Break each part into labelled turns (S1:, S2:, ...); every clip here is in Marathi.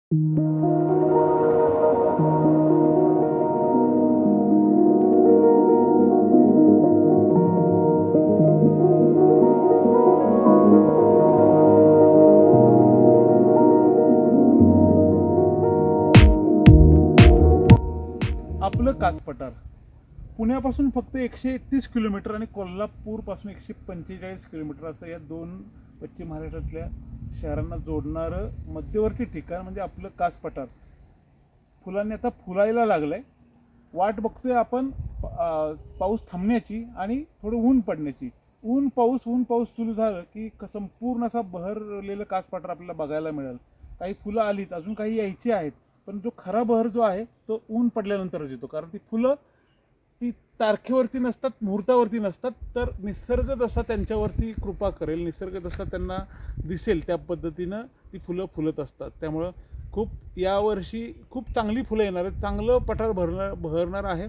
S1: आपलं कास पठार पुण्यापासून फक्त 131 किलोमीटर आणि कोल्हापूरपासून 145 किलोमीटर असं या दोन पश्चिम महाराष्ट्रातल्या शहरांना जोडणारं मध्यवर्ती ठिकाण म्हणजे आपलं कास पठार. फुलांनी आता फुलायला लागलंय. वाट बघतोय आपण पाऊस थांबण्याची आणि थोडं ऊन पडण्याची. ऊन पाऊस सुरू झालं की संपूर्ण असा बहरलेलं कास पठार आपल्याला बघायला मिळेल. काही फुलं आलीत, अजून काही यायची आहेत, पण जो खरा बहर जो आहे तो ऊन पडल्यानंतरच येतो. कारण ती फुलं ती तारखेवरती नसतात, मुहूर्तावरती नसतात, तर निसर्ग जसा त्यांच्यावरती कृपा करेल, निसर्ग जसा त्यांना दिसेल त्या पद्धतीनं ती फुलं फुलत असतात. त्यामुळं यावर्षी खूप चांगली फुलं येणार आहेत. चांगलं पठार बहरणार आहे.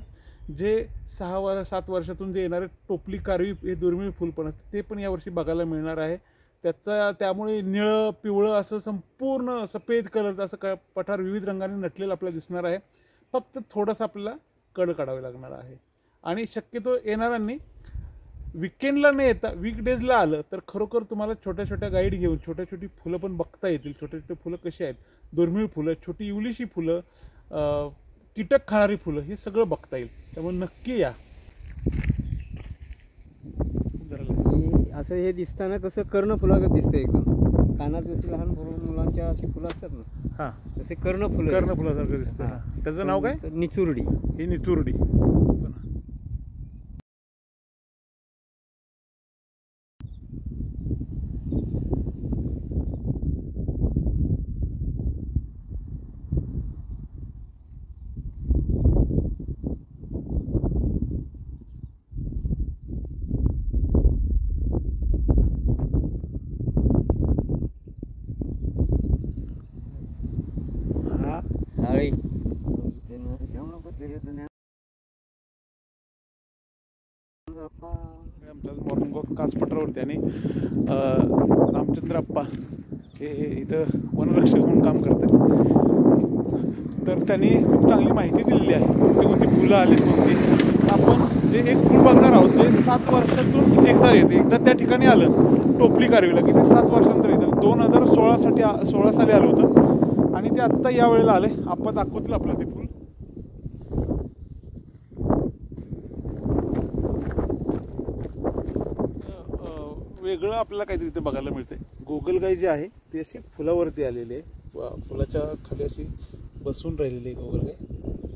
S1: जे 6-7 वर्षातून जे येणारे टोपली कारवी हे दुर्मिळ फुल पण असतं ते पण यावर्षी बघायला मिळणार आहे. त्यामुळे निळं पिवळं असं संपूर्ण सफेद कलरचं असं पठार विविध रंगाने नटलेलं आपल्याला दिसणार आहे. फक्त थोडंसं आपल्याला कड काढावे लागणार आहे. आणि शक्यतो येणाऱ्यांनी विकेंडला न येता वीकडेजला आलं तर खरोखर तुम्हाला छोट्या छोट्या गाईड घेऊन छोटी फुलं पण बघता येतील. छोटे फुलं कशी आहेत, दुर्मिळ फुलं, छोटी इवलीशी फुलं, कीटक खाणारी फुलं, हे सगळं बघता येईल. त्यामुळे नक्की या.
S2: असं हे दिसताना कसं कर्णफुलागत दिसतं एकदम. कानात जशी लहान मुलांच्या अशी फुलं असतात ना,
S1: हां,
S2: तसे कर्णफुलासारखं
S1: दिसतं. त्याचं नाव काय?
S2: निचुर्डी.
S1: ही निचुर्डी. आमच्या मॉर्निंग वॉक कास पठारावरती आणि रामचंद्र आप्पा हे इथं वनरक्षक म्हणून काम करतात. तर त्यांनी खूप चांगली माहिती दिलेली आहे. कोणती फुलं आलीत, कोणती. आपण जे एक फुल बघणार आहोत ते 7 वर्षातून एकदा येते. एकदा त्या ठिकाणी आलं टोपली कारवीला की ते 7 वर्षांनंतर येतं. 2016 साली आलं होतं आणि ते आत्ता या वेळेला आले. आप्पा दाखवतील आपलं ते फुल. वेगळं आपल्याला काहीतरी इथे बघायला मिळते. गोगलगाई जी आहे ती अशी फुलावरती आलेली आहे. फुलाच्या खाली अशी बसून राहिलेली आहे गोगलगाई.